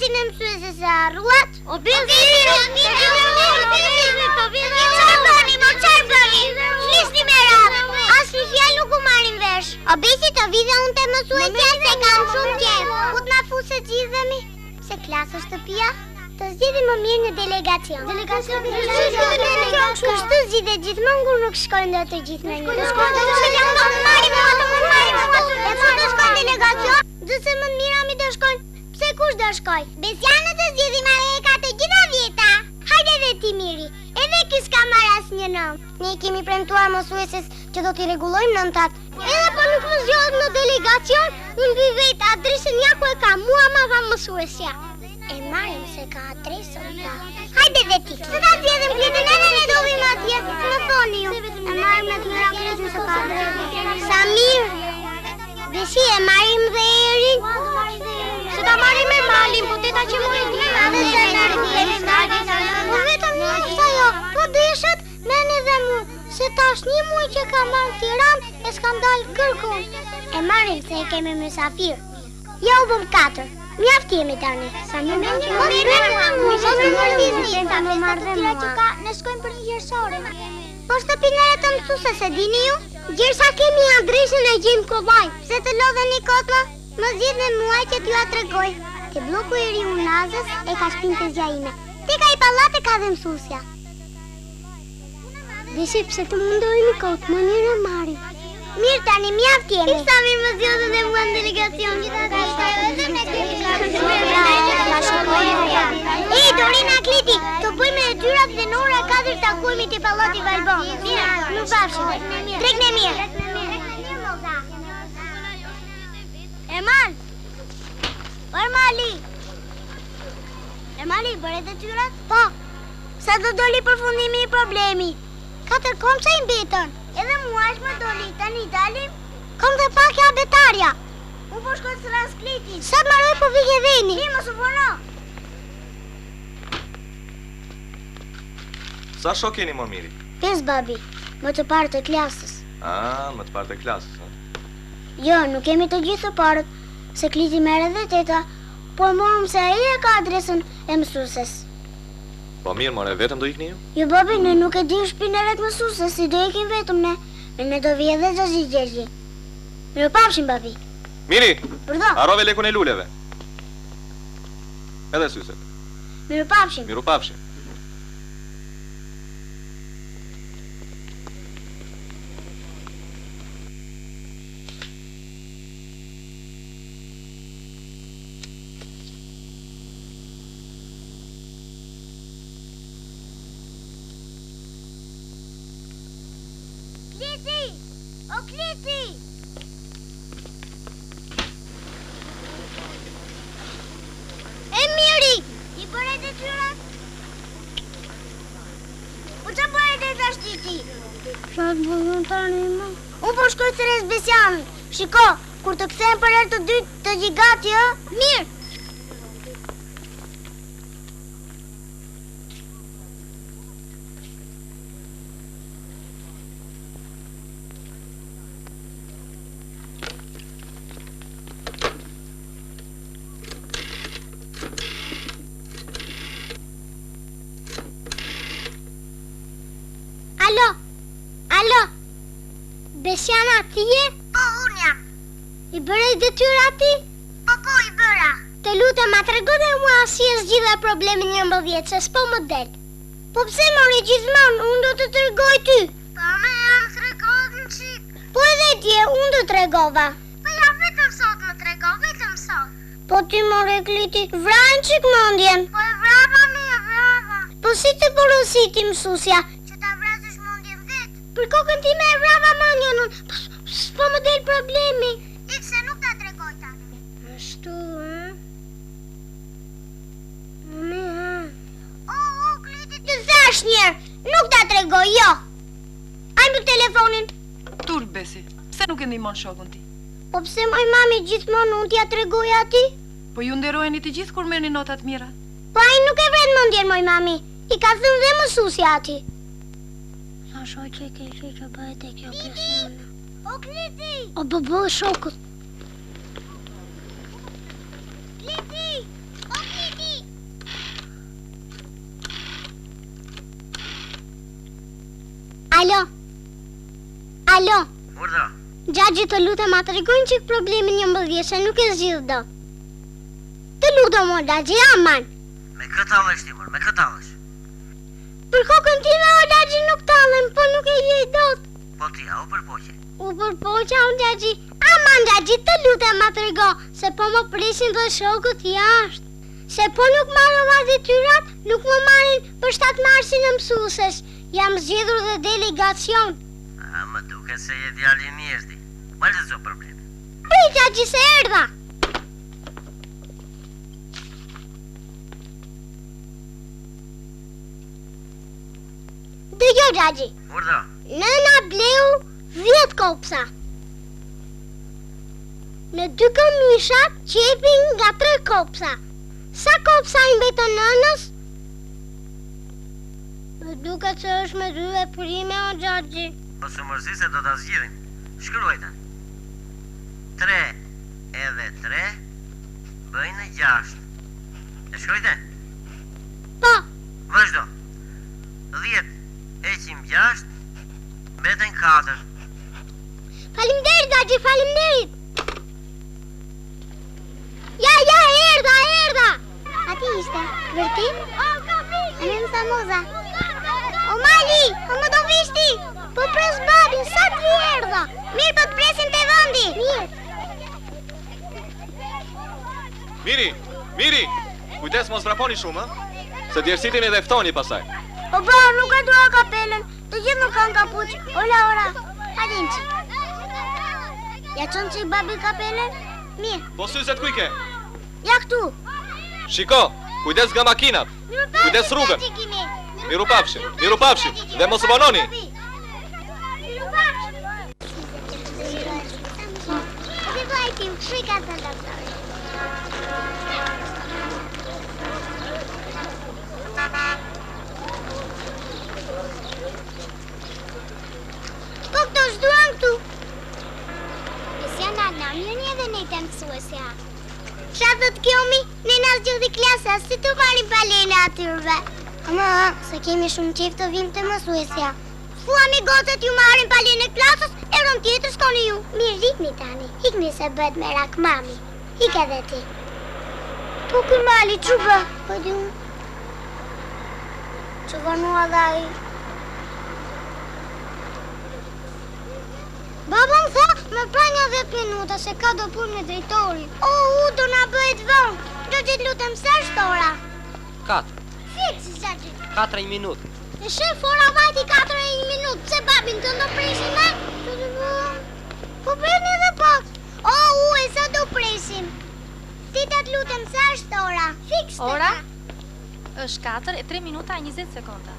adresin e mësueses e harruat? O Besi! Çfarë bëni? Flisni me radhë. Asnjë fjalë nuk u marrin vesh. O Besi, të vidhe unë te mësuesja se kam shumë qejf. Ku t'na fut se gjithemi? Se klasë shtëpia? Të zgjidhim më mirë në delegacion. Kështu zgjidhet gjithmonë kur nuk shkojnë dot të gjithë në një. Të shkojnë delegacion. Do se më mirami do shkojnë. Pse kush do shkoj? Besianët të zgjidhim Aleka të gjitha vjeta. Hajde dhe ti Miri. Edhe ky s'ka marrë asnjë nom. Ne kemi premtuar mësueses që do t'i rregullojmë nëntat. Edhe po nuk më zgjohet në delegacion, unë vi vetë adresën ja ku e ka mua ma tha mësuesja. E marrim se ka adresën ta. Hajde dhe ti. Se ta zgjedhim fletën edhe ne do vim atje. Më thoni ju. E marrim me këtë adresën se ka adresën. Sa mirë. Besi e marrim dhe erin. Se ta marrim me malin, po teta që mori ti. Po vetëm një sa jo, po deshet meni dhe mu. Se tash një muaj që ka marrë Tiranë e s'kam dalë kërkun. E marrim se e kemi mysafir. Ja u bëm 4. Mjaft jemi tani. Sa më mirë që ne shkojmë për një gjersore. Po shtëpinë e të mësueses e dini ju? Gjersa kemi adresën e Gjim Kollaj. Pse të lodheni kotma? Më zgjidhni muaj që t'ju a tregoj. Te bloku i ri Unazës e ka shpinë të zja ime. Te ka i pallate ka dhe mësuesja. Desi pse të mundohemi kot, më mirë e marrim. Mirë tani mjaft jemi. Sa mirë më zgjodhën dhe mua në delegacion. Ej, Dorina Kliti, të bëjmë detyrat dhe në ora 4 takohemi te pallati Valbon. Mirë, nuk bafshim. Tregni mirë. Emal! Emali, bëre detyrat? Po. Sa do doli përfundimi i problemi? 4 komça i mbetën. Edhe muash më doli, tani dalim. Kom dhe pakja betarja. U po shkoj së ras Kliti. Sa të marroj po vike veni. Ti mos u puno. Sa shok keni më miri? 5 babi, më të parë të klasës. Më të parë të klasës, ha? Jo, nuk kemi të gjithë të parët, se Kliti merre dhe teta, por morëm se ai e ka adresën e mësueses. Po mirë, more, vetëm do ikni ju? Jo, babi, ne nuk e dim shpinën e mësueses, si do ikim vetëm ne. Ne do vi edhe Xhaxhi. Mirë pafshim, babi. Miri! Përdo. Harrove lekun e luleve. Edhe syset. Mirë pafshim. Miru pafshim. U po shkoj të res Besianën. Shiko, kur të kthehen për herë të dytë të gjigati, ë? Mirë. Alo, Besiana, ti je? Po, unë jam. I bëre detyra ti? Po, i bëra. Të lutem, ma trego dhe mua si e zgjidha problemin 11, se s'po më del. Po pse mori gjithmonë, unë do të tregoj ty. Po, me jam tregoj në qik. Po edhe dje, unë do tregova. Po ja, vetëm sot më trego, vetëm sot. Po ti more Kliti, vrajnë qik mendjen. Po e vrava me, e vrava. Po si të porositi mësusja? Për kokën ti me e vrava mendjen unë, s'po më del problemi. Ik se nuk ta tregoj tani. Ashtu, ha? Mami, ha? O, Kliti, të thash njerë, nuk ta tregoj, jo. Ajmë telefonin. Tur, Besi, pse nuk e ndihmon shokun ti? Po pse moj mami gjithmonë unë t'ja tregoj ati? Po ju nderojeni të gjithë kur merrni notat mira. Po ai nuk e vret mendjen moj mami, i ka thënë dhe mësuesja ati. Shoj që ke që bëhet e kjo Besiana. O Kliti! O bëbë shokët. Kliti! O Kliti! Alo? Alo? Urdo. Gjagji të lutem ma të regojnë qik problemin 11 se nuk e zgjidh do. Të lutem o Gjagji, aman. Me këtë alësh ti, me këtë alësh. Për kokën time o Gjagji nuk talem, po nuk e jej dot. Po ti, a u përpoqe? U përpoqa o Gjagji. Aman Gjagji, të lutem ma të rego, se po më presin dhe shokët jashtë. Se po nuk marrë detyrat, nuk më marrin për 7 marsin në mësueses. Jam zgjedhur dhe delegacion. A, më duke se je djali mjeshti. Ma lezo problem. Prej Gjagji se erdha. Dëgjoj Gjagji. Urdo. Nëna bleu 10 kopsa. Në 2 këmishat qepin nga 3 kopsa. Sa kopsa i mbetën nënës? Më duket se është me 2 veprime o Gjagji. Po së mërzi se do të zgjidhin. Shkruajta. 3 edhe 3 bëjnë 6. E shkruajte? Po, Vazhdo. 10 heqim 6 mbeten 4. faleminderit Gjagji, faleminderit. Ja, erdha. Ati ishte, vërtit? Anem famoza. O Mali, o më do vishti. Po pres babin, sa ti erdha? Mirë, po të presin të vëndi. Mirë. Miri, kujdes mos vraponi shumë, ë? Se djersitin edhe ftoni pasaj. O bra, nuk e dua kapelen. Të gjithë nuk kanë kapuq. Ora. Hajde që. Ja qonë që i babi kapelen? Mirë. Po syzet ku i ke? Ja këtu. Shiko, kujdes nga makinat. Kujdes rrugën. Miru pafshim, dhe mos vononi. Vajtim, shika të doktorit. Po këto shduan këtu. Besjana, na mirë edhe ne të mësuesja. Shatë të kjomi, ne nas gjithi klasa, si të marim palene atyrve. Ama, se kemi shumë qef të vim të mësuesja. Fuami gocet ju marim palene klasës, e rëm tjetër s'koni ju. Mirë rikni tani, hikni se bët me rak mami. Hik edhe ti. Po kër mali, që bë? Po di unë. Që vënua dhe i. Baba më tha, me pra një 10 minuta se ka do punë me drejtori. U do na bëhet vonë. Do gjithë lutem se është ora. 4. Fiks, Gjagji. 4 minutë. E shef ora vajti 4 minutë, pse babin të ndo presim, e? Po preni edhe pak. E sa do presim. Ti të lutem se është ora. Fiks të Ora? ka. Është 4 e 3 minuta e 20 sekonda.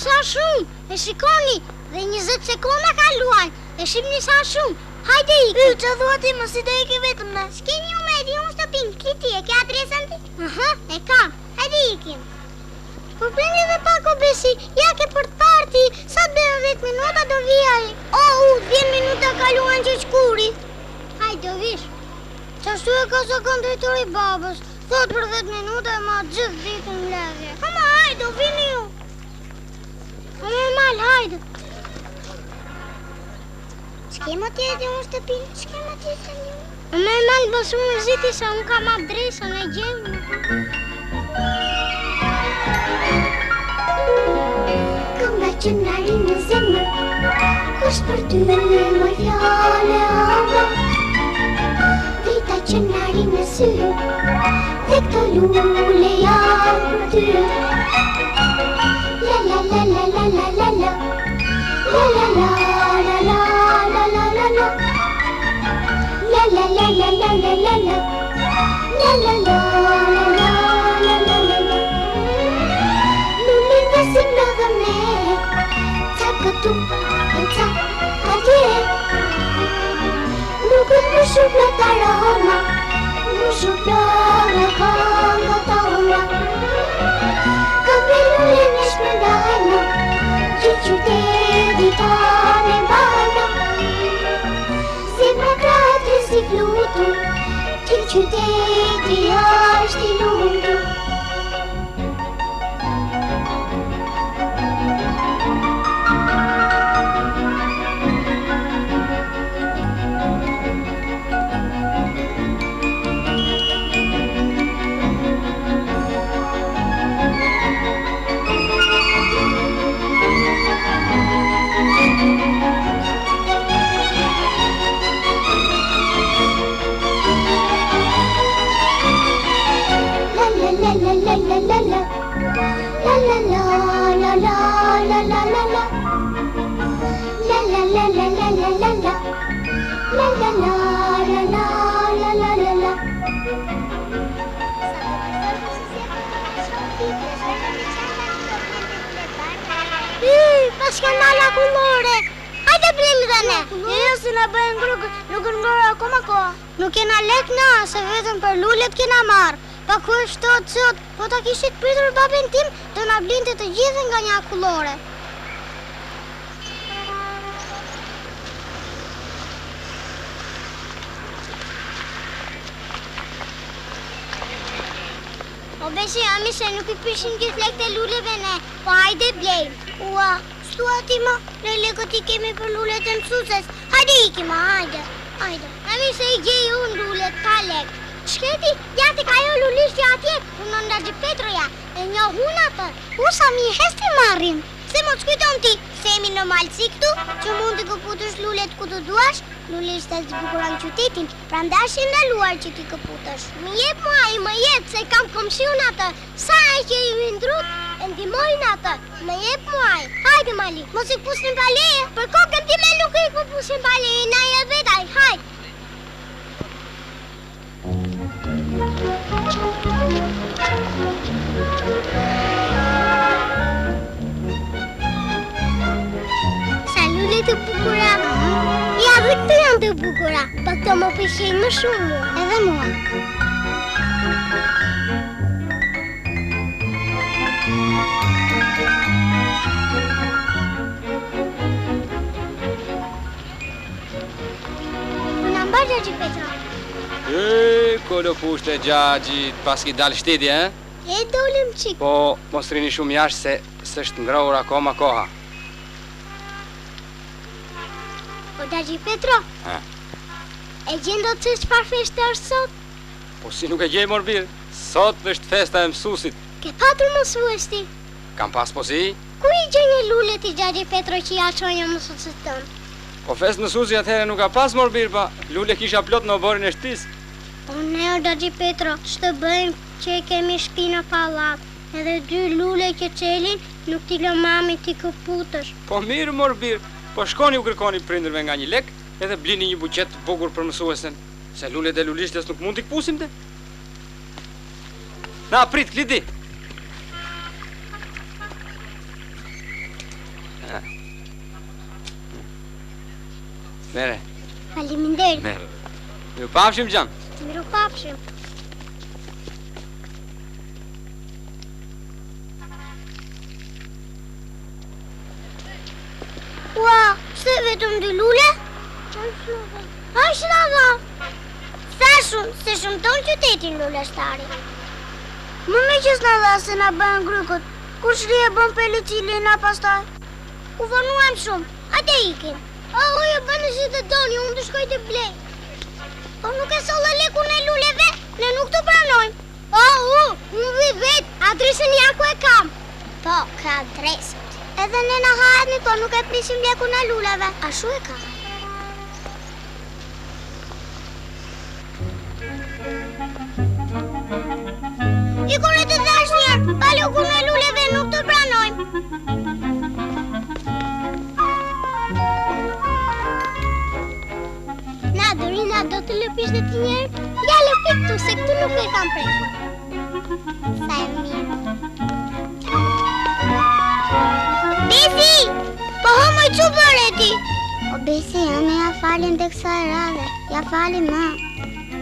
Sa shumë. E shikoni, dhe 20 sekonda kaluan. E shihni sa shumë. Hajde ikim. Që thua ti më si do iki vetëm ne? S'keni u medi, unë shtëpin. Kriti, e ke adresën ti? E kam. Hajde ikim. Po preni dhe pak o besi, ja ke për të parti. Sa të bërë 10 minuta do vijaj. 10 minuta kaluan që shkuri. Hajde, do vish. Qashtu e ka sa kanë drejtori babës. Thot për 10 minuta e ma gjithë ditën lezje. Ama hajde, do vini ju. Normal, hajde. Shkema tjetë unë shtëpin, shkema tjetë një. Normal, bësu më ziti se unë kam adresën e gjemë. Këmba që nari në zemër, kush për ty më fjale ama. Drita që nari në sy, dhe këto lule janë për ty. La la la la la la la la. La la la la la la la la la. La la la la la la la la. La la la la la la la la la. Lulin dhe si në dhe me, ca këtu, ca atje. Nuk është më shumë në të aroma, më shumë në këngë të ona. Ka me lullin e shpëndajna, që qyteti ta me bajna. Si më kratë si flutur, që qyteti është i lumtur. Paska mala kullore. Hajde blemi dhe ne. Jo, se na bëjnë grupë, nuk në ngorë akoma ko. Nuk kena lek na, se vetëm për lullet kena marë. Pa kur shtot sot, po ta kishit pritur babin tim, do na blinte të gjithë nga një akullore. O besi, ami se nuk I prishin gjithë lekët e lulleve ne, po hajde blejmë. Ua, s'tua ti ma, ne lekët I kemi për lullet e mësuses. Hajde iki ma, hajde. Ami se I gjej unë lullet pa lekë. Shkreti, jati ka jo lullishtja atje, unë nda Gjipetroja, e një hun atë. Sa mi hesti marrim. Se mo të shkujton ti, se jemi në malësi këtu, që mund të këputësh lullet ku të duash, lullisht e zbukuran qytetin, pra ndash I ndaluar që ti këputësh. Më jep mua I më jetë, se kam komshiun atë, sa e që I vindrut, e ndimojnë atë, më jep mua I. Hajde Mali, mos I pusin paleje, për kokën ti me nuk I pusin paleje, na I vetaj, hajde. Sa lullet të bukura. Ja dhe këto janë të bukura, pa këto më pëlqejnë më shumë mua. Edhe mua. Na mbar Gjaxhi Petra. Kolo pushte Gjaxhi, pas ki dalë shteti, E dolim qik. Po, mos rini shumë jashtë se s'është ngrohur akoma koha. Po Gjaxhi Petro, e gjendo të çfarë feste është sot? Po si nuk e gjej morbir, sot është festa e mësusit. Ke patur mësues ti? Kam pas po si? Ku I gjenje lullet I Gjaxhi Petro që ja çonja mësuesit tënë? Po fest mësusi atëherë nuk ka pas morbir, pa lule kisha plot në oborin e shtis. Po ne o Gjaxhi Petro, ç'të bëjmë që e kemi shtëpi në pallat. Edhe 2 lule që çelin, nuk t'i lë mami ti këputësh. Po mirë morbir, po shkoni u kërkoni prindërve nga 1 lek, edhe blini një buqet të bukur për mësuesen, se lullet e lulishtes nuk mund t'i këpusim te. Na, prit, klidi! Mere. Faleminderit. Mere. Ju pafshim gjan. Miru pafshim. Ua, pse vetëm 2 lule? Ai shlava. Thashun se shumton qytetin luleshtari. Më me që s'na dha se na bëhen grykët. Kur shri e bën pelicili na pastaj. U vonuam shumë. Hajde ikim. Ojo, bënë si të doni, unë të shkoj të blej. Po nuk e sollë lekun e luleve, ne nuk të pranojmë. Unë vi vetë, adresën ja ku e kam. Po, ka adresën. Edhe ne na hahet një, po nuk e prisim lekun e luleve. Ashu e ka. Ikure të dhash njerë, pa lekun e luleve nuk të pranojmë. Dorina, do të lëpish dhe ti njerë? Ja lëpi këtu, se këtu nuk e kam prekur. Sa e mirë. Besi! Po homoj që bërë ti? O Besi, anë ja falin dhe kësa e radhe. Ja falin ma.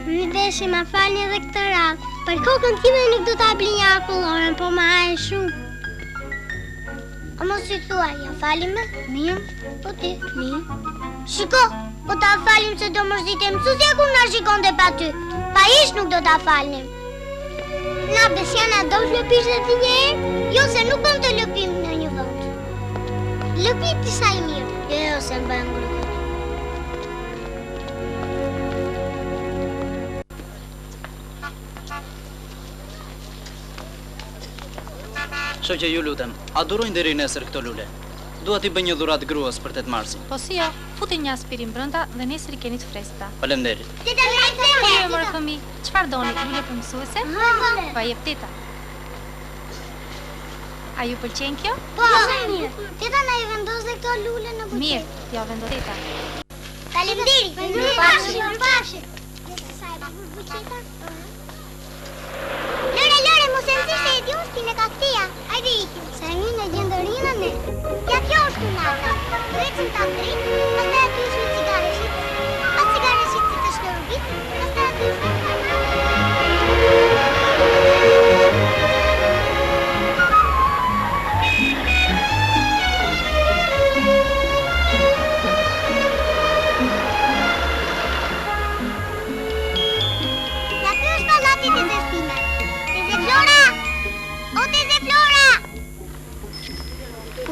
Në Besi, ma falin dhe këtë radhe. Për kokën time nuk do t'a bli një akulloren, po ma e shumë. O mos i thua, ja falin me? Mirë. Po ti? Mirë. Shiko! Po ta falim se do mërzite mësusja kur na shikon dhe pa ty. Pa ish nuk do ta falim. Na Besiana, do të lëpish dhe ti njerë? Jo, se nuk bëm të lëpim në një vend. Lëpi ti sa I mirë. Jo, se më bëjnë grupët. Shoqe, ju lutem, a durojnë deri nesër këto lule? Dua t'i bëj një dhuratë gruas për 8 marsin. Po si jo, futi një aspirin brenda dhe nesër I keni të freskëta. Faleminderit. Po ju mërë fëmi, çfarë doni, lule për mësuese? Pa jep teta. A ju pëlqen kjo? Po, mirë. Teta na I vendos dhe këto lule në buqet. Mirë, ja vendos teta. Faleminderit. Mirupafshim. tjetër? Lore, mos e nxirr se e di unë spine ka këtia. Hajde ikim. Se një në gjendërinë ne. Ja kjo është kunata. Duhet ta drejt, pastaj aty është një cigare shit. Pas cigare shit si të shkërbit, pastaj aty është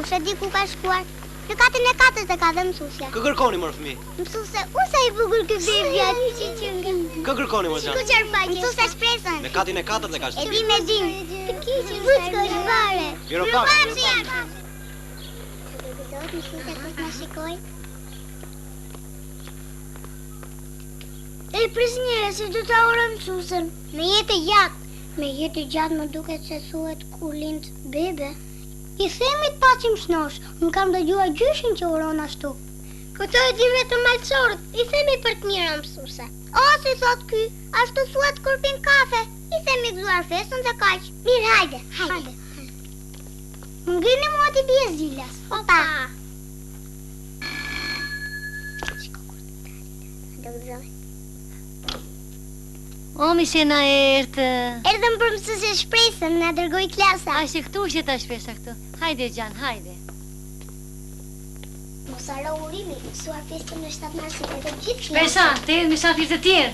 se di ku ka shkuar. Në katën e katës e ka dhe mësusja. Kë kërkoni mërë fëmi? Mësuse, sa i bukur ky bebja. Kë kërkoni mërë gjanë? Ku qërfaqe? Mësuse shpresën. Në katën e katës e ka shkuar. E di me dim. Buçko është bare. Miropafshim. Mësuse kus na shikoj. E pris njëre se du ta urë mësusen. Me jetë gjatë. Me jetë gjatë më duket se thuhet kur lind bebe. I themi të pasim shnosh, unë kam dëgjuar gjyshin që uron ashtu. Këto e di vetëm malësorët, i themi për të mira mësuse. O, si thot ky, ashtu thuhet kur pin kafe, i themi gëzuar festën dhe kaq. Mirë, hajde. Më ngrini mua t'i bje zilas. Opa. O, Mishena ertë. Erdhëm për mësuse shpresën, na dërgoi klasa. A që këtu që ta shpesa këtu. Hajde, Gjan, hajde. Mos haro urimi, mësuar festën në 7 marsit e të gjithë klasa. Shpesa, te edhe misafir të tjerë.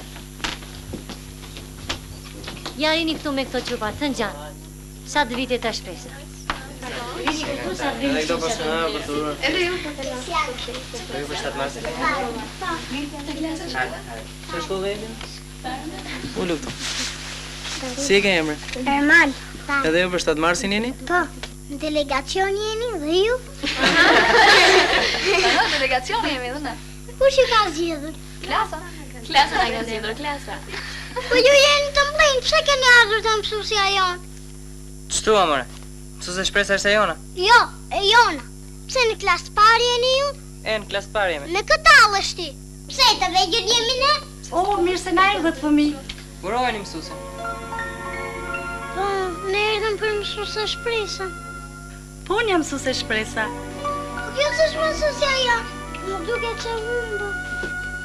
Ja rini këtu me këto qupa, të në Gjan. Sa të vite ta shpesa. Rini këtu, sa të vite Këto pas në për të urë. Edhe ju. Për 7 marsit. Që shkollë e një? U luktu. Si e ke emre? Erman. Edhe ju për 7 marsin jeni? Po, në delegacion jeni dhe ju? Delegacion jemi dhe ne. Kush që ka zgjedhur? Klasa na ka zgjedhur, klasa. Po ju jeni të mblejnë, pse keni ardhur të mësusja jonë? Qëtu, amore? Mësuse shpresa është e jona? Jo, e jona. Pse në klasë parë jeni ju? E në klasë parë jemi. Në këtë allë ti. Pse të vegjër jemi ne? O, mirë se na erdhët fëmi. Urojeni mësuse. Po, ne erdhëm për mësuse shpresën. Po, unë jam mësuse shpresa. Po kjo s'është mësusja jonë. Më duket që humbo.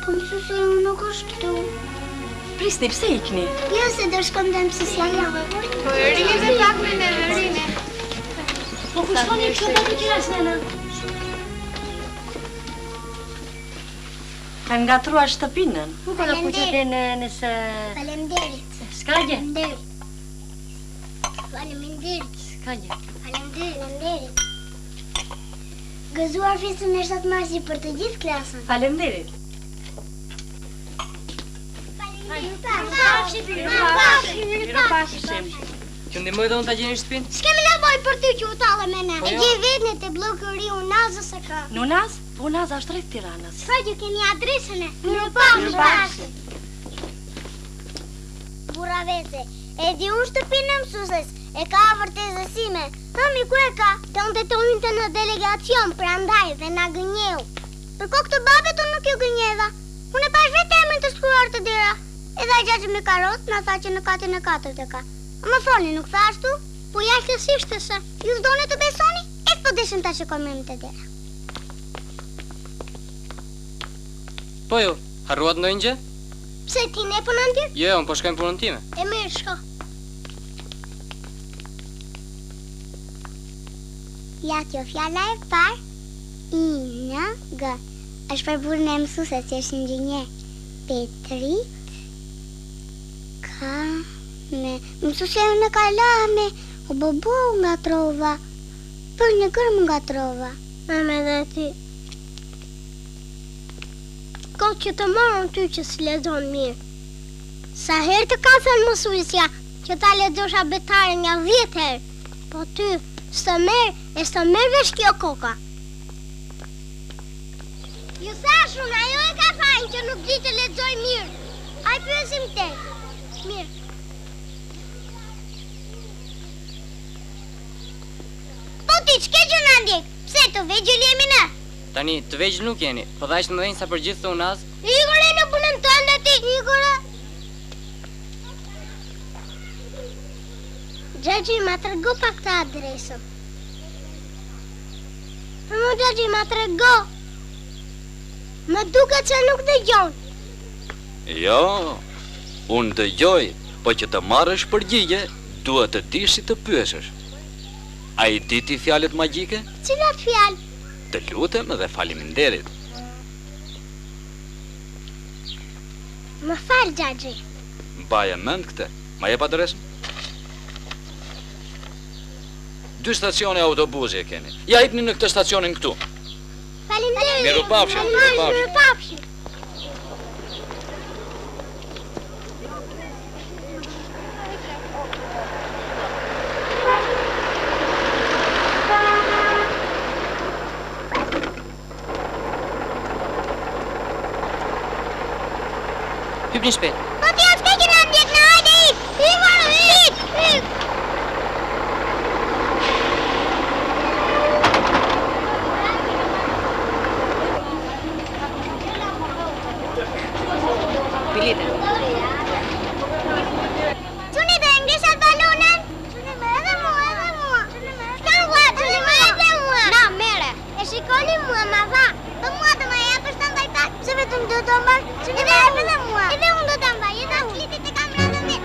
Po mësusja jonë nuk është këtu. Prisni, pse ikni? Jo se do shkon dhe mësusja jonë. Po e rini dhe pak me ne, rini. Po ku shkoni kështë të kiras, nena? Kanë ngatruar shtëpinën. Nuk do puqete nëse... Faleminderit. Skagje? Faleminderit. Skagje. Faleminderit. Gëzuar festën e 7 marsit për të gjithë klasën. Faleminderit. Mirupafshim. Që ndihmoj dhe unë ta gjeni shtëpinë? S'kemi nevojë për ty që u talle me ne. Po E jo. gjej vetën te bloku i ri Unazës së ka. Në Unaz? Po Unaz është rreth Tiranës. Sa që keni adresën e. Mirupafshim. Burra vete, e di unë shtëpinë e mësuses, e ka vërtezësime. Mami ku e ka? Të unë të unite në delegacion, prandaj dhe na gënjeu. Për kokë të babet unë nuk ju gënjeva. Unë e pash vetë emrin të shkruar të dera. Edhe ai gjaxhi me karrocë na tha që në katën e katërt e ka. Më thoni, nuk tha ashtu? Po jashtësisht se ju s'doni të besoni? E s'po deshëm ta shikojmë emrin të dera. Po jo, harruat ndonjë gjë? Pse ti ne po na ndir? Jo, unë po shkojmë punën time. E mirë, shko. Ja kjo fjalla e parë, I-N-G. Është për burën e mësuses që është inxhinier. Petrit ka me mësusja në ka lame, o bobo nga trova. Për një gërmë nga trova. Mame dhe ti. Ko që të marrën ty që si lexon mirë. Sa herë të ka thënë mësuesja që ta lexosha betare nga 10 herë. Po ty s'të merr vesh kjo koka. Ju thashun, ajo e ka thënë që nuk di të lexoj mirë. Ai pyesim te. Mirë. Po ti ç'ke që na ndjek? Pse të vegjël jemi ne? Tani, të vegjël nuk jeni, po dha ishtë më dhejnë sa për gjithë të Unaz. Igore në punën tënde ti, Igore. Gjagji, ma të rego pak të adresën. Më Gjagji, ma të rego. Më duke që nuk dëgjon. Jo, unë dëgjoj, po që të marrësh përgjigje, duhet të di si të pyesësh. A i di ti fjalët magjike? Cilat fjalë? Të lutem dhe faleminderit. Më falë, Gjagji. Mbaje mend këtë, ma jep adresën? 2 stacione autobusi e keni. Ja hipni në këtë stacionin këtu. Faleminderit. Mirupafshim, Mirupafshim. Hypni shpejt. Po t'ja s'ke kina ndjek në hajde hip. Hip, hip. Bilete. Quni dhe ngreshat balonën. Quni me edhe mua. S'ka vua, quni me edhe mua. Na, mere. E shikoni mua, ma va. Po mua të me jepë është të ndaj tak. Se vetëm do të mbar, quni me edhe mua. Edhe unë do të mbaj, edhe flitit e kam rëndë me.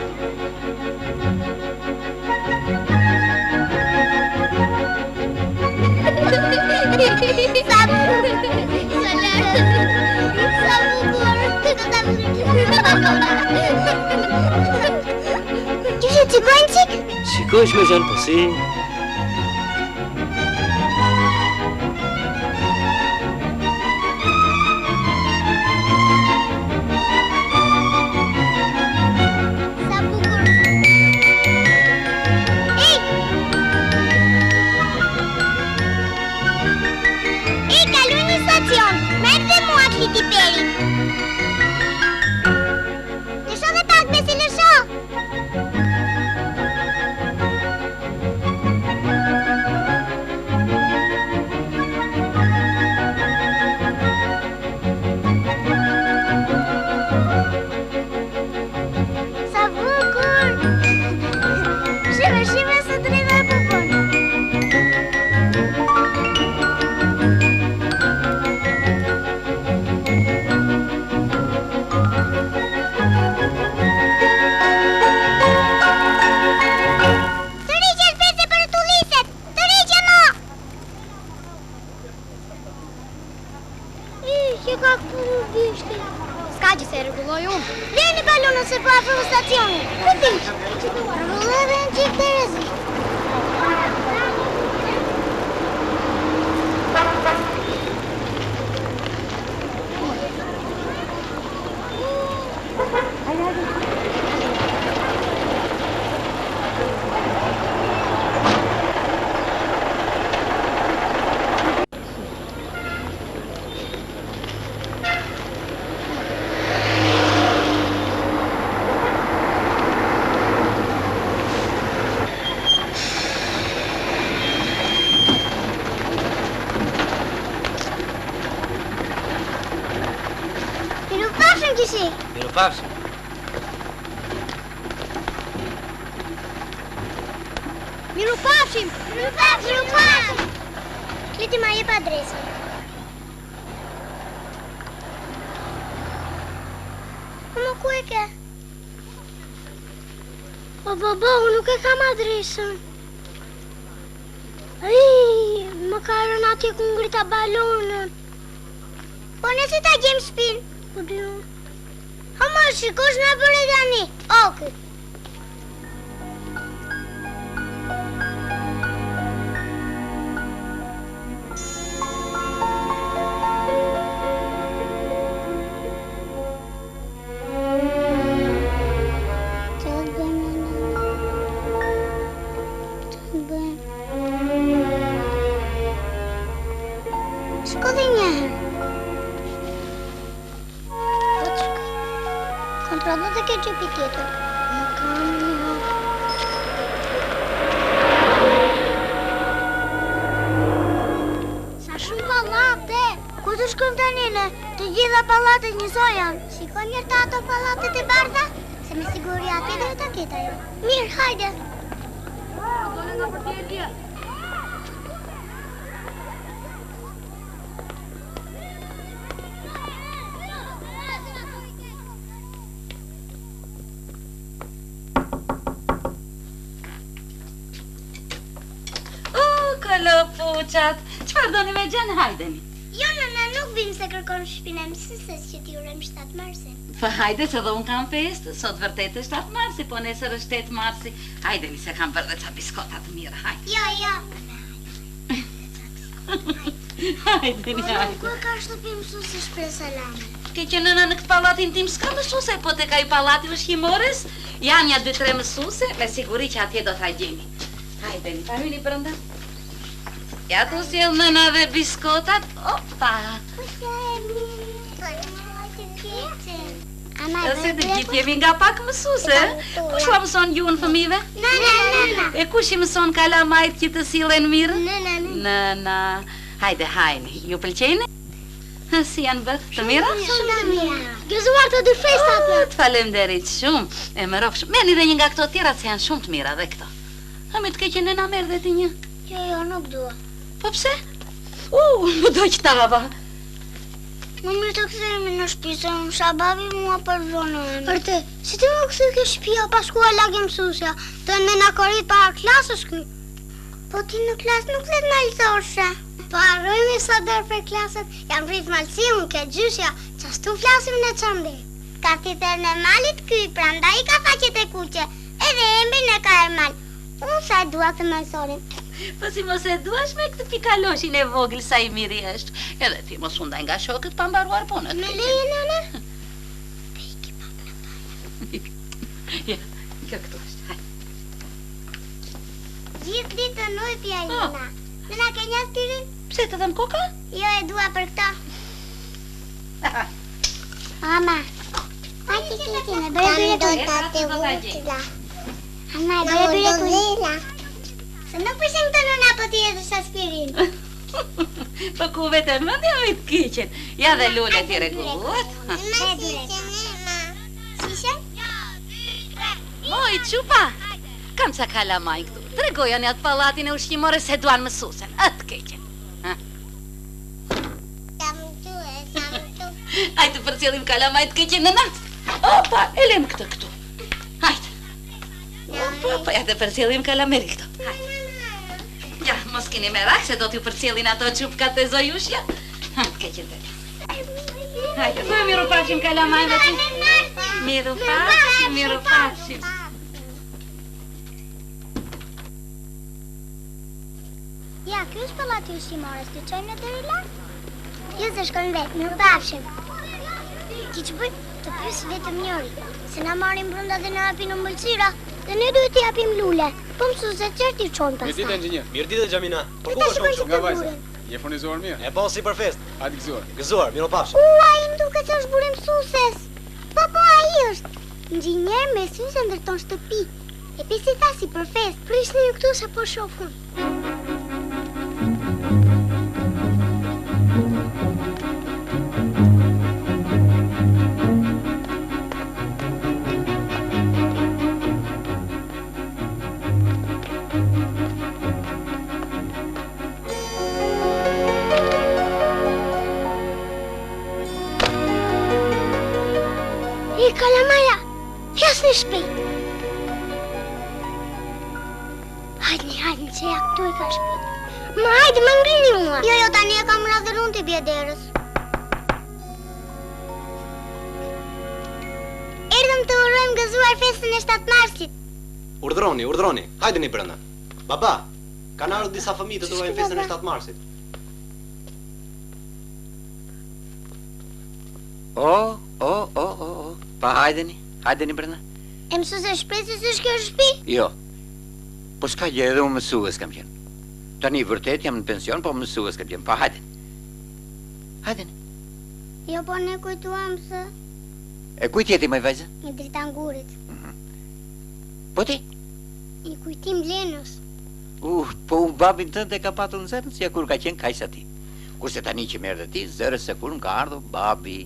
Gjushe të bëjnë qik? Shikoj shme janë pësi. Sa bukur. Ej, kalu një stacion. Merë dhe mua kliti peri. Lësho dhe pak, besi lësho. Sa bukur. Shime së drejtë e pupon. Tërhiqet pese për tulliset. Tërhiqe mo. Që ka këtu bishti. S'ka që se rregulloj unë. Leni balonën se po afro stacionin. Këtë ishë? Rregulloj dhe në qikë të rëzi. Mirupafshim këshi. Mirupafshim. Mirupafshim. Kliti ma jep adresën. Më ku e ke? O baba, unë nuk e kam adresën. Më ka rënë atje ku ngrita balonën. Po nëse ta gjem shpinë. Po di unë. Ha ma shikosh në për e tani. Oke. Shko dhe njëherë. Po të shko. Kontrollo dhe ke gjupi tjetër. Në kam një. Sa shumë pallate. Ku të shkojmë tani ne? Të gjitha pallatet njësoj janë. Shiko njërë të ato pallatet e bardha, se me siguri atje dhe të ketë ajo. Mirë, hajde. Kolopuçat, çfarë doni me gjën, hajdeni. Jo, nëna, nuk vim se kërkon shpinë e mësisës që t'i urojmë 7 marsin. Po hajde se dhe unë kam festë, sot vërtet është 7 marsi, po nesër është 8 marsi. Hajdeni se kam bërë dhe ca biskota të mira, hajde. Jo. Hajdeni, hajde. Ku ka shtëpi mësuesi shpres salame? Ke që nëna në këtë palatin tim s'ka mësuse, po te ka i palati ushqimores, janë ja 2-3 mësuse, me siguri që atje do t'a gjeni. Hajdeni, pa hyni brënda. Ja tu sjell nëna dhe biskotat, opa. Se të gjithë jemi nga pak mësuse, kush va mëson gjuhën fëmijëve? Nëna. E kush i mëson kalamajt që të sillen mirë? Nëna. Hajde, hajni, ju pëlqejnë? Si janë bërë, të mira? Shumë të mira. Gëzuar të dy festat. Të falemderit shumë, e më rofsh. Merrni dhe një nga këto tjera se janë shumë të mira dhe këto. A me të keqen nëna merr dhe ti një? Jo, nuk dua. Po pse? Më do që tava. Më mirë të kthehemi në shtëpi se unë shababi mua përzonojnë. Për të, si të më kthy ke shtëpia pas ku e lagë mësuesja, të nëna korit para klasës ky. Po ti në klasë nuk le të malësoshe. Po harrojmë sa der për klasët, jam prit malësimun ke gjyshja, qastu flasim në çambe. Ka thitër në malit ky, prandaj ka faqet e kuqe, edhe embrin e ka ermal. Unë sa dua të mësonin. Po si mos e duash me këtë pikaloshin e vogël sa i miri është. Edhe ti mos u ndaj nga shokët pa mbaruar punët. Me leje, nëna? Ja, kjo këtu është, hajde. Gjithë ditën ujë pjalina. Nëna ke një aspirin? Pse të dëm koka? Jo, e dua për këto. Mama, pa që kiti me bërë bërë Ama, e bërë bërë se nuk përshem të nëna po t'i edhësh aspirin. Po ku vetëm mëndja me të kiqen. Ja dhe lule t'i regulluat. Sishen? Moj, qupa, kam ca kalamaj këtu. Tregoja një atë palatin e ushqimore se duan mësusen. Atë keqen. Hajtë të përcjellim kalamaj të keqen nëna. Opa, e lem këtë këtu. Hajtë. Opa, ja të përcjellim kalameri këtu. Hajtë. Ja, mos keni merak se do t'ju përcjellin ato çupkat e zojushja. Keqen të. Hajde, po miru pafshim kalamajve tu. Miru pafshim. Ja, kjo është pallati ushqimores, të çojmë në deri lart? Jo, se shkojmë vetë, miru pafshim. Ti që bëjmë? Të pyes vetëm njëri, se na marrin brenda dhe na hapin ëmbëlsira, dhe ne duhet t'i japim lule. Po mësuese çfarë t'i çon pastaj? Mirë ditë inxhinier. Mirë ditë Xhamina. Po ku shkon shkon? Nga vajza. Je furnizuar mirë? E po si për fest. Hajde gëzuar. Gëzuar, miropafshim. Ai më duket se është burë mësues. Po, ai është. Inxhinier me sy se ndërton shtëpi. E pisi tha si për fest, prishni ju këtu se po shofun. Kalamaja, flasni shpejt. Hajde, që ja këtu i ka shpejt. Ma hajde, më ngrini mua. Jo, tani e kam radhër unë t'i bjederës. Erdhëm të urojmë gëzuar festën e 7 marsit. Urdhroni, hajde një brenda. Baba, kanë ardhur disa fëmijë të urojnë festën e 7 marsit. Pa hajdeni brenda. E mësuese shpresi se shkjo shtëpi? Jo. Po s'ka gjë, edhe unë mësues kam qenë. Tani vërtet jam në pension, po mësues kam qenë. Pa hajdeni. Jo, po ne kujtuam se... E kujt jeti më vajza? Një dritangurit. Po ti? I kujtim Lenës. Po unë babin tënde ka patur në zërën, si kur ka qenë kajsa ti. Kurse tani që më erdhe ti, zërës se kur më ka ardhur babi.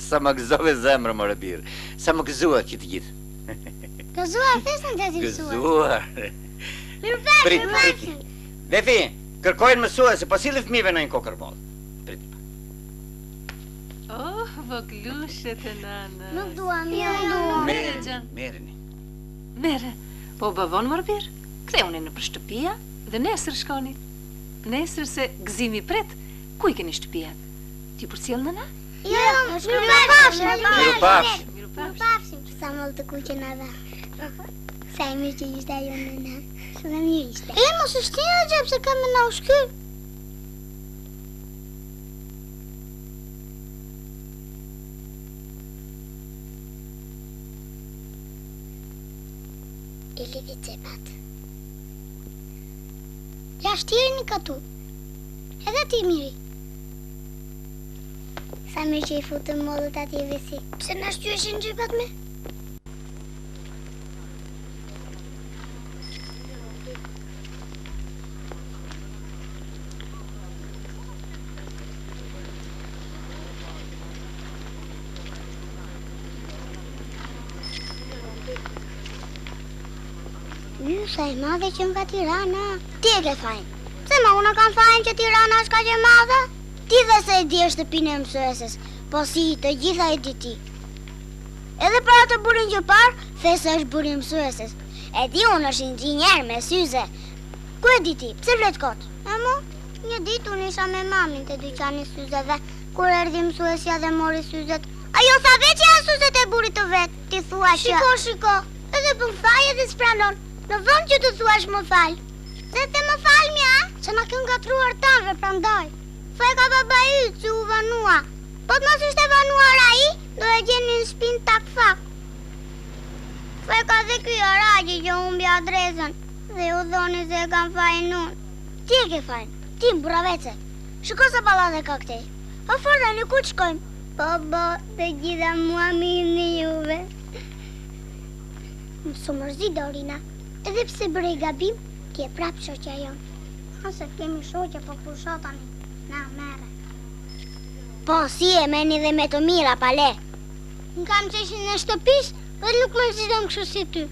Sa më gëzove zemrë më rëbirë. Sa më gëzuar që të gjithë. Gëzuar festën të ti mësuar. Gëzuar. Prit. Vefi, kërkojnë mësuese, po sillni fëmijëve në një kokërball. Prit. Oh, voglushet e nana. Nuk duam, jo. Merreni. Mere, po bavon më rëpir, ktheuni në për shtëpia dhe nesër shkoni. Nesër se gëzimi pret, ku I keni shtëpijat? Ti përcjell nëna? Jo, mirupafshim. Sa më të kuqen ava. Sa e mirë që ishte ajo nëna. Shumë mirë ishte. Mos e shtinë dhe gjep se kam na u shkyr. I lidhi cepat. Ja shtirin I katu. Edhe ti miri. Sa mirë që I futëm modët atje vesi. Pse na shtyeshin gjepat me? Sa e madhe që nga Tirana. Ti e ke fajin. Se ma unë kam fajin që Tirana është ka që madhe? Ti dhe se e di është shtëpinë e mësueses, po si të gjitha e di ti. Edhe për atë burin që parë, the se është burin mësueses. E di unë është inxhinier me syze. Ku e di ti? Pse flet kot? E mu? Një ditë unë isha me mamin të dyqani syzeve, kur erdhi mësuesja dhe mori syzet. Ajo tha veç janë syzet e burit të vetë, ti thua që... Shiko, edhe për më thaj edhe s'pranon. Në vend që të thuash më fal. Se te më fal mja, që na kënë gatruar tanve prandaj. Fa e ka baba yt që u vanua. Po të mos ishte vanuar ai, do e gjeni në shpinë tak fak. Fa e ka dhe ky araqi që humbi adresën dhe u dhoni se e kam fajin unë. Ti e ke fajin, ti më buravece. Shiko se ballade ka këtej. A forda në ku të shkojmë? Po, dhe gjitha mua mirë në juve. Më su mërzi Dorina. Edhe pse bërej gabim, ti e prap shoqja jonë. Ase kemi shoqja po kushotani. Na, mere. Po, si e meni dhe me të mira, pale. Në kam qeshin në shtëpis, dhe nuk më zidëm kështu si ty.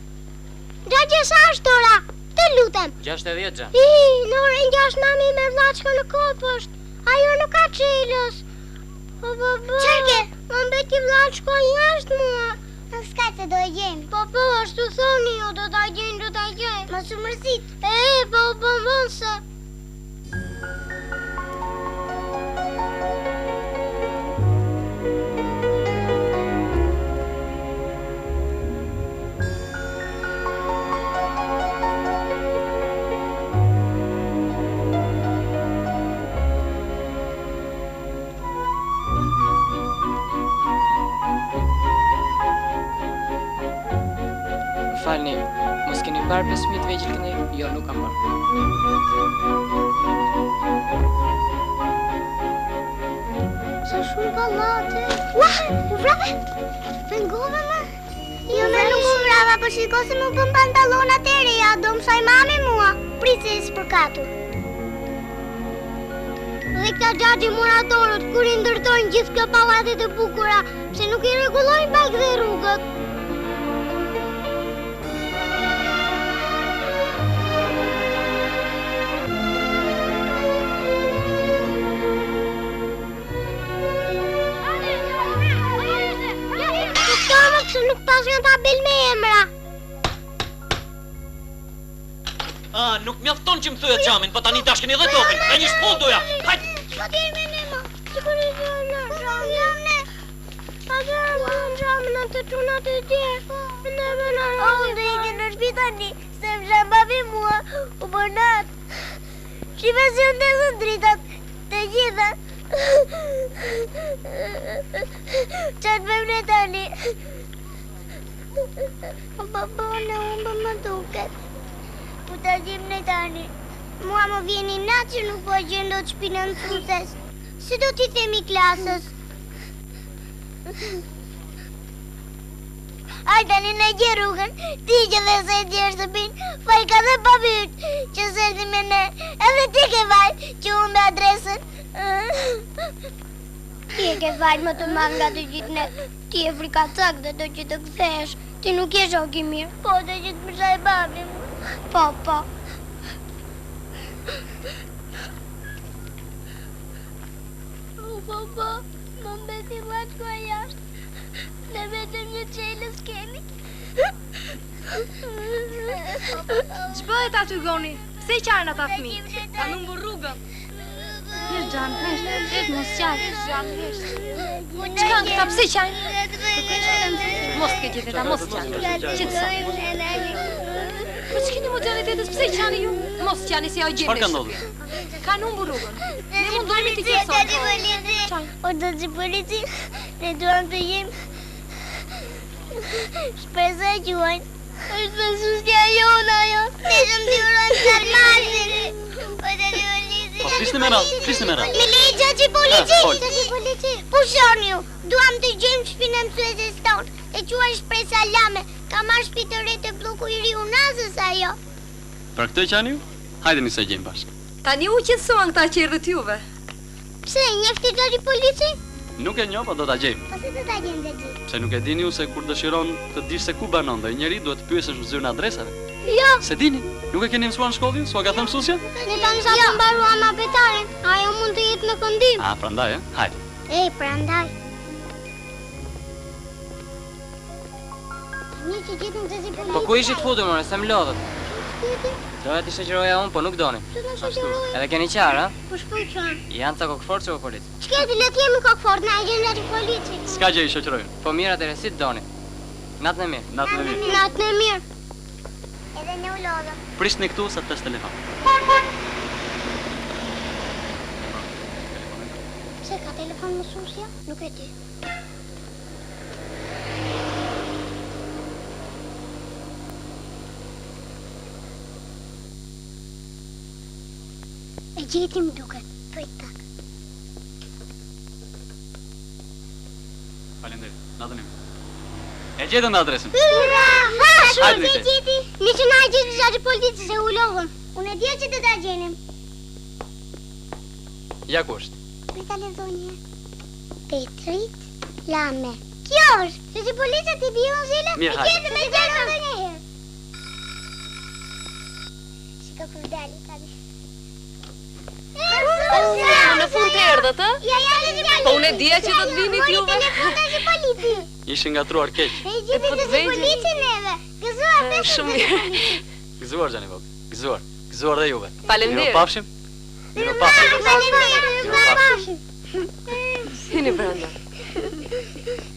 Gjagje sa është ora, të lutem. 60 gja. Në orën 6 mami me vlaçka në kopësht. Ajo nuk ka qelës. Po, Qerke, më mbeti vlaçka jashtë mua. Në skaj se do e gjemi. Po, ashtu thoni jo, do t'a gjemi. Ma su mërzit. Po, mëse. Falni, mos keni parë 5 fëmijë të vegjël këne? Jo, nuk kam parë. Sa shumë pallate. U vrave? Pengove më? Jo, me nuk u vrava, po shiko se më bën pantallonat e reja, do mësoj mami mua. Prit se i spërkatur. Dhe këta gjagji muratorët, kur I ndërtojnë gjithë këto pallatet e bukura, pse nuk I rregullojnë bag dhe rrugët. Nuk pas një tabel me emra. Nuk mjafton që më thyet xhamin, po tani dashkeni edhe topin. Me një shpull doja. Hajt. Po ti me ne ma. Sikur I vjen xhamin. Pa vjen xhamin atë çunat e tjerë. Ne bëna. Dhe I në shtëpi tani, se më babi mua u bonat. Shive si ndezën dritat të gjitha. Qatë bëjmë ne tani. Baba, në umbë më duket. Po të gjim në tani. Mua më vjeni natë që nuk po gjendo të shpinë në mësues. Si do t'i themi klasës? Aj tani në gjë rrugën, ti që dhe se gjë shtëpinë, faj ka dhe babit që sërdi me ne. Edhe ti ke vaj që unë me adresën. Ti e ke vaj më të madh nga të gjithë ne. Ti e frikacak dhe do që të kthesh. Ti nuk je shoku I mirë. Po, do që të më shaj babi. Po. Baba, më mbeti vllajtko jashtë. Ne vetëm një çelës kemi. Ç'bëhet aty goni? Pse i qarën ata fëmijë? Kanë humbur rrugën. Hesh Xhan, hesh, mos qaj. Çka këta pse i qarën? Mos ke gjithë mos qaj. Qetëso. Po ç'keni modalitetet pse i qarën ju? Mos qani se ja u gjeni. Çfarë ka ndodhur? Kanë humbur rrugën. Ne mundohemi të qetësojmë. O do të polici, ne duam të jem. Shpresa juaj. Është besusja jona ajo. Ne jam dhurojmë sarmasin. O do të polici. Po flisni me radhë, flisni me radhë. Me legja që polici. Pushon ju. Duam të gjejmë shpinën e mësueses tonë. E quaj Shpresa Lame. Ka marrë shtëpi të re të bloku i ri Unazës ajo. Për këtë qani ju? Hajdeni se gjejmë bashkë. Tani u qetësoan këta qerrët juve. Pse, njefti deri polici? Nuk e njoh, po do ta gjejmë. Po se do ta gjejmë dhe gjithë. Pse nuk e dini ju se kur dëshiron të dish se ku banon dhe njëri duhet të pyesësh në zyrën adresave? Jo. Se dini? Nuk e keni mësuar në shkollë ju? S'ua ka thënë mësuesja? Ne tani sa të mbaruam apetaren. Ajo mund të jetë në këndim. Ah, prandaj, hajde. Prandaj. Një që gjithëm të si polici. Po ku ishit futur, more, se më lodhët? Doja t'i shoqëroja unë, po nuk doni. Edhe keni qarë, ha? Po shkoj qarë. Janë ca kokëfort që o polici? Ç'keti, le t'jemi kokëfort, na e gjenë aty polici. S'ka gjë i shoqërojnë. Po mirë atëre, si t'doni? Natën e mirë. Natën e mirë. Natën e mirë. Edhe ne u lodhëm. Prisni këtu sa të tes telefon. Pse ka telefon mësuesja? Nuk e di. E gjetim duket, prit tak. Faleminderit. Natën e mirë. E gjetëm me adresën. Hurra! Hajde, Shumë gjeti. Ne që na e gjeti gjatë polici se u lodhëm. Unë e dija që të ta gjenim. Ja ku është? Prita lexoj një. Petrit Lame. Kjo është, se që policia ti bion zile? Mirë, hajde. E gjetë me gjetë edhe një herë. Shika kur dali tani. Në fund të erdhët, ë? Ja, Po unë e dija që do të vinit juve. Ishin ngatruar keq. E gjeti të si polici neve. Gëzuar të Shumë mirë. Gëzuar Xhani Bog. Gëzuar. Gëzuar dhe juve. Faleminderit. Mirupafshim. Mirupafshim. Mirupafshim. Hini brenda.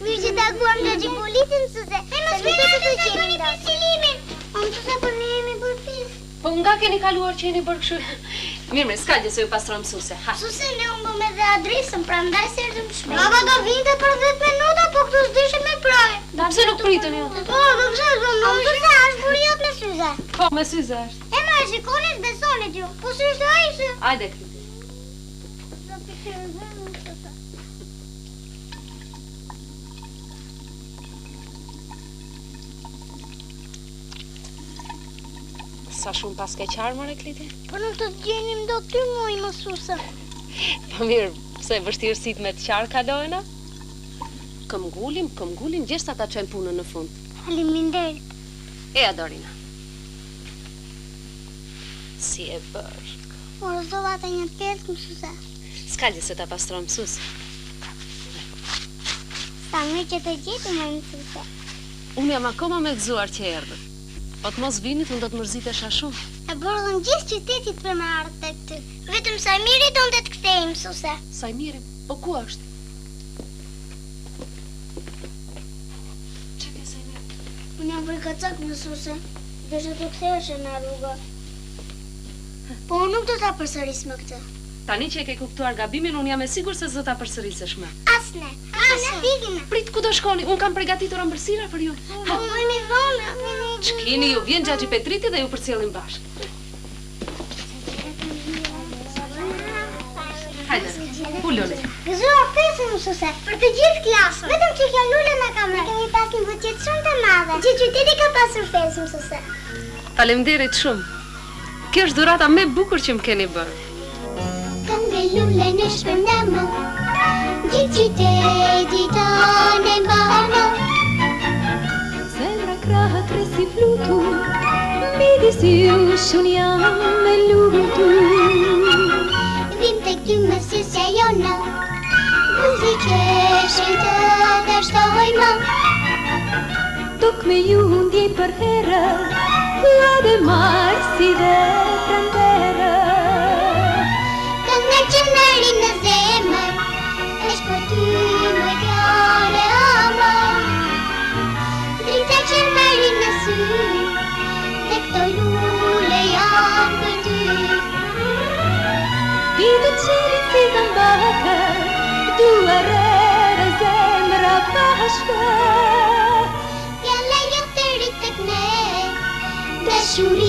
Mirë që takuam në që policin, mësuse. E mos vjen të gjeni pisilimin. O mësuse, për ne jemi bërë pis. Po nga keni kaluar që jeni bërë kështu? Mirë, s'ka gjë se ju pastrojmë mësuese. Ha. Mësuse, ne humbëm edhe adresën, prandaj se erdhëm shpejt. Baba do vinte për 10 minuta, po këtu s'dishim me praj. Pse nuk pritën ju? Po, do pse s'do më mësuse, është buriot me syze. Po, me syze është. E ma shikoni s'besonit ju, po si është ai se... Ajde, Kriti. Sa shumë pas ke qarë, more, Kliti? Po nuk të gjenim do ty muj, mësuse. Po mirë, pse vështirësit me të qarë kalojna? Këmgullim, gjesht ata qenë punën në fund. Faleminderit. E, Adorina. Si e bërë? Morëzova ata një pjesë, mësuse. S'ka gjë se ta pastron mësus. Sa mirë që të gjeti, mësuse. Unë jam akoma me gëzuar që erdhët. Po të mos vinit, unë do të mërzitesha shumë. E bërëdhëm gjithë qytetit për më ardhë të këty. Vetëm Sajmiri do në të kthej, mësuse. Sajmiri, po ku është? Qa ke Sajmiri? Unë jam për kacak, mësuse. Dështë të kthejshë në rrugë. Po unë nuk do ta përsëris më këtë. Tani që e ke kuptuar gabimin, unë jam e sigur se zë ta përsërisesh më. Asne, digime. Prit, ku do shkoni? Unë kam përgatitur ëmbëlsira për ju. Po bëjmë vonë. Ç'kini ju, vjen Xhaxhi Petriti dhe ju përcjellim bashkë. Hajde, pu Lule. Gëzuar pesë, mësuse, për të gjithë klasën. Vetëm që kjo Lule na ka marrë. Kemi pas një buqet shumë të madhe. Që qyteti ka pasur pesë, mësuse. Faleminderit shumë. Kjo është dhurata më e bukur që më keni bërë. Këngë Lule në shpërndama, gjithë qyteti tonë e mbana. Zemra krahët resi flutur, midis jush unë jam me lutur. Vim tek ty më sysja jona, muzikeshin të dashtojmë. Tok me ju ndjej për herë, la dhe marë si dhe prandere. Kënga që në rinë në zemër, është për ty më fjale ama. Drita që në rinë në sy, dhe këto lule janë për ty. Ti të qirin si zambakër, duare dhe zemra pashkë. Fjale jo të rritë të këne, dashuri